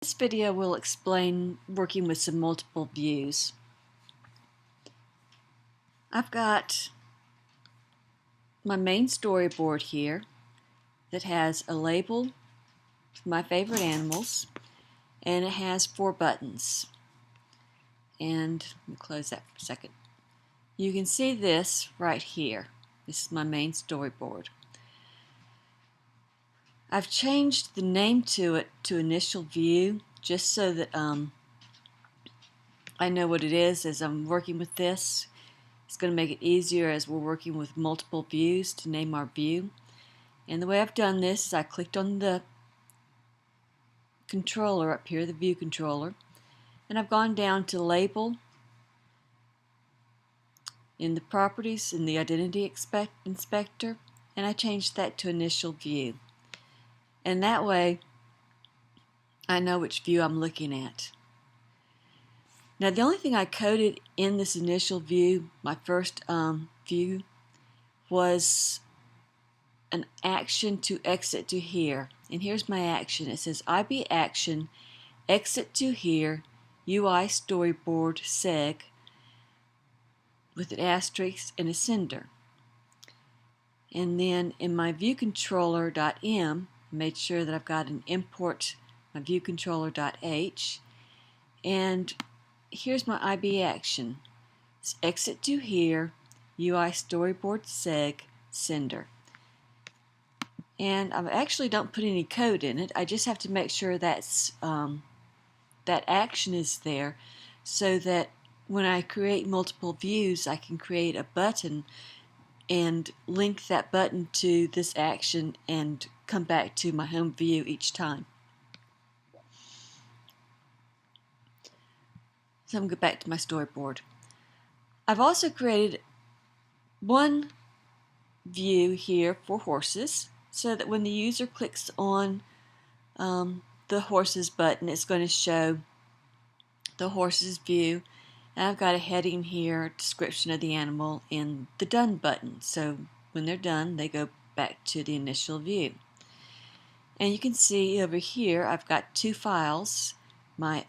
this video will explain working with some multiple views. I've got my main storyboard here that has a label for my favorite animals, and it has 4 buttons. And let me close that for a second. You can see this right here. This is my main storyboard. I've changed the name to it to Initial View just so that I know what it is as I'm working with this. It's going to make it easier as we're working with multiple views to name our view. And the way I've done this is I clicked on the controller up here, the view controller, and I've gone down to Label in the Properties in the Identity Inspector, and I changed that to Initial View. And that way I know which view I'm looking at. Now the only thing I coded in this initial view, my first view, was an action to exit to here. And here's my action. It says IB action, exit to here, UI storyboard seg with an asterisk and a sender. And then in my viewcontroller.m, made sure that I've got an import my viewcontroller.h, and here's my IB action. It's exit to here, UI storyboard seg, sender. And I actually don't put any code in it. I just have to make sure that's that action is there so that when I create multiple views I can create a button and link that button to this action and come back to my home view each time. So I'm going to go back to my storyboard. I've also created one view here for horses so that when the user clicks on the horses button, it's going to show the horses view. And I've got a heading here, description of the animal, and the done button. So when they're done, they go back to the initial view. And you can see over here I've got 2 files, my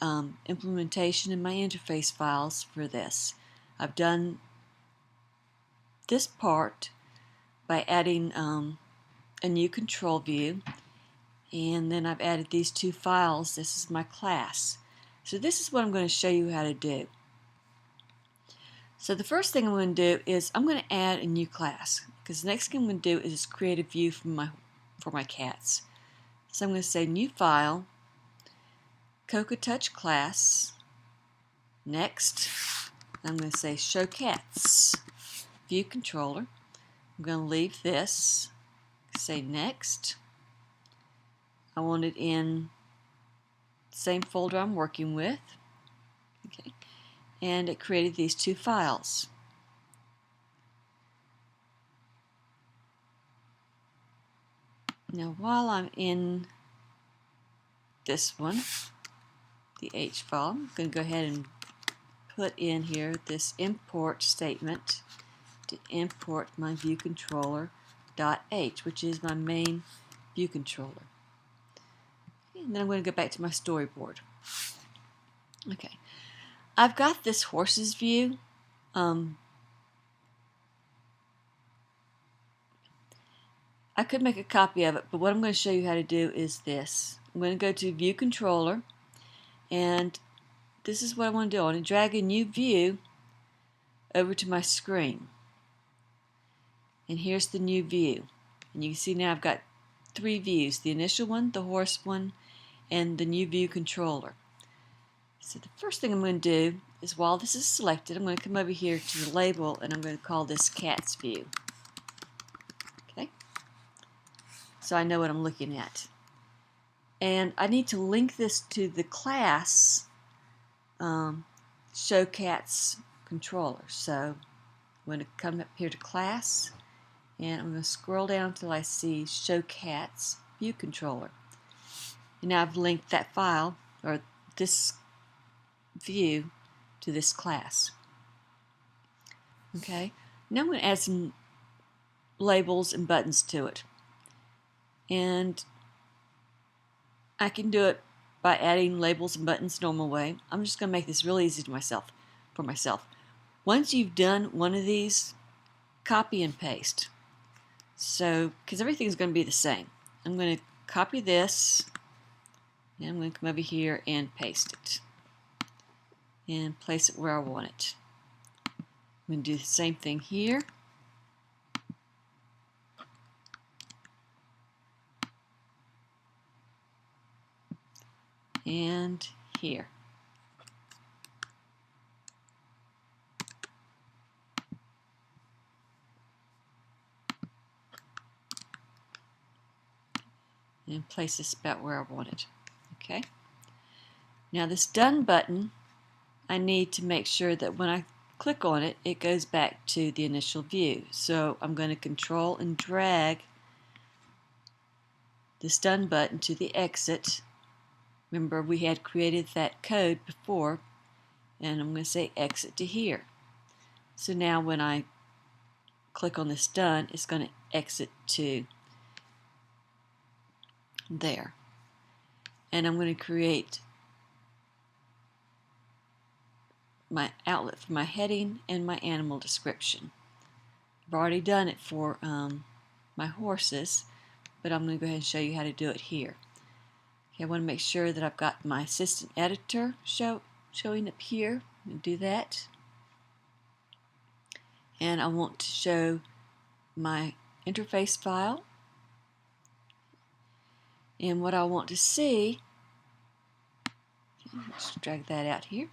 implementation and my interface files for this. I've done this part by adding a new control view, and then I've added these 2 files. This is my class. So this is what I'm going to show you how to do. So the first thing I'm going to do is I'm going to add a new class, because the next thing I'm going to do is create a view for my cats. So I'm going to say new file, Cocoa Touch class, next. I'm going to say show cats, view controller. I'm going to leave this, say next. I want it in the same folder I'm working with. Okay. And it created these 2 files. Now while I'm in this one, the H file, I'm going to go ahead and put in here this import statement to import my viewcontroller.h, which is my main view controller. And then I'm going to go back to my storyboard. Okay. I've got this horses view. I could make a copy of it, but what I'm going to show you how to do is this. I'm going to go to View Controller, and this is what I want to do. I want to drag a new view over to my screen. And here's the new view. And you can see now I've got 3 views, the initial one, the horse one, and the new view controller. So the first thing I'm going to do is, while this is selected, I'm going to come over here to the label and I'm going to call this Cats View. Okay? So I know what I'm looking at. And I need to link this to the class Show Cats controller. So I'm going to come up here to class and I'm going to scroll down until I see Show Cats View Controller. And now I've linked that file, or this view, to this class. Okay, now I'm going to add some labels and buttons to it. And I can do it by adding labels and buttons normal way. I'm just going to make this real easy for myself. Once you've done one of these, copy and paste. So, because everything's going to be the same. I'm going to copy this, and I'm going to come over here and paste it. And place it where I want it. I'm going to do the same thing here. And here. And place this about where I want it. Okay. Now this done button, I need to make sure that when I click on it, it goes back to the initial view. So I'm going to control and drag this done button to the exit. Remember, we had created that code before, and I'm going to say exit to here. So now when I click on this done, it's going to exit to there. And I'm going to create my outlet for my heading and my animal description. I've already done it for my horses, but I'm going to go ahead and show you how to do it here. Okay, I want to make sure that I've got my assistant editor showing up here. I'm going to do that. And I want to show my interface file. And what I want to see, let's drag that out here.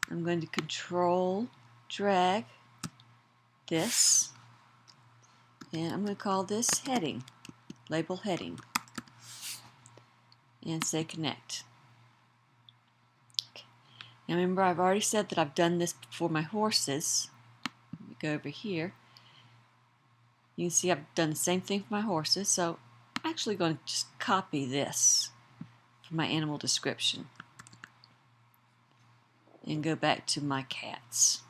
I'm going to control drag this, and I'm going to call this heading, label heading, and say connect. Okay. Now remember, I've already said that I've done this for my horses. Let me go over here. You can see I've done the same thing for my horses, so I'm actually going to just copy this for my animal description and go back to my cats.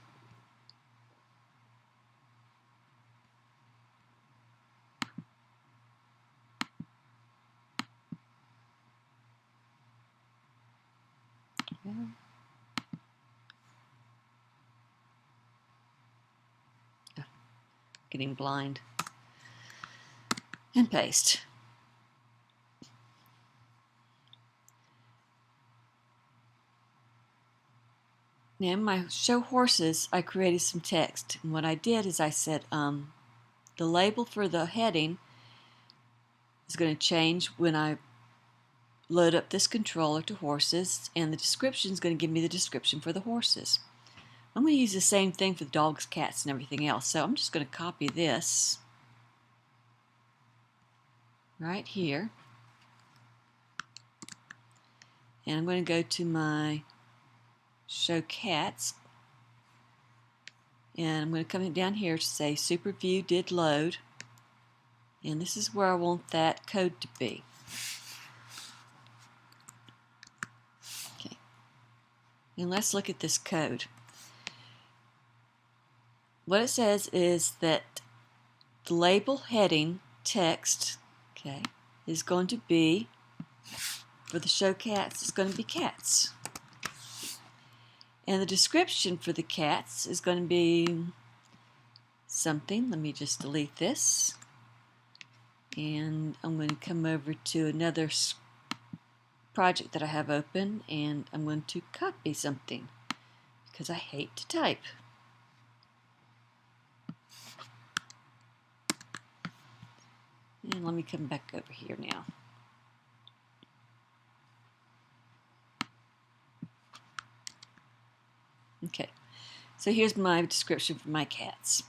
Getting blind. And paste. Now in my show horses, I created some text. And what I did is I said the label for the heading is going to change when I load up this controller to horses, and the description is going to give me the description for the horses. I'm going to use the same thing for the dogs, cats, and everything else. So I'm just going to copy this right here. And I'm going to go to my show cats. And I'm going to come down here to say Super View did load. And this is where I want that code to be. Okay. And let's look at this code. What it says is that the label heading text, okay, is going to be, for the show cats, it's going to be cats. And the description for the cats is going to be something. Let me just delete this. And I'm going to come over to another project that I have open, and I'm going to copy something because I hate to type. And let me come back over here now. Okay, so here's my description for my cats.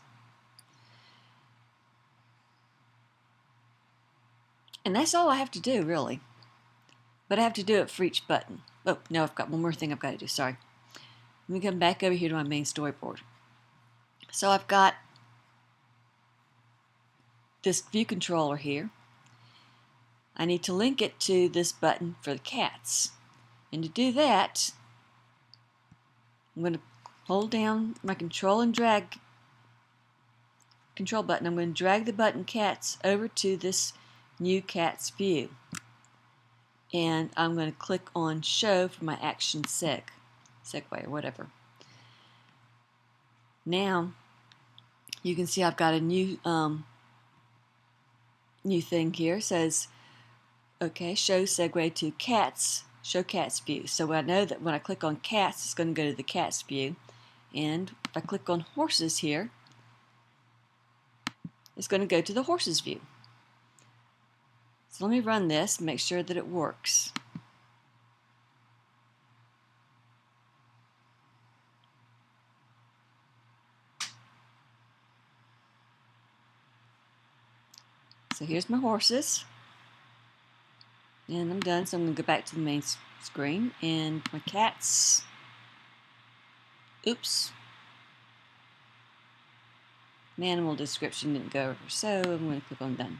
And that's all I have to do, really. But I have to do it for each button. Oh, no, I've got one more thing I've got to do, sorry. Let me come back over here to my main storyboard. So I've got this view controller here. I need to link it to this button for the cats. And to do that, I'm going to hold down my control and drag control button. I'm going to drag the button cats over to this new cats view. and I'm going to click on show for my action segue or whatever. Now you can see I've got a new thing here. It says, okay, show segue to cats, show cats view. So I know that when I click on cats, it's going to go to the cats view. And if I click on horses here, it's going to go to the horses view. So let me run this and make sure that it works. So here's my horses. And I'm done, so I'm going to go back to the main screen. And my cats. Oops. My animal description didn't go over, so I'm going to click on done.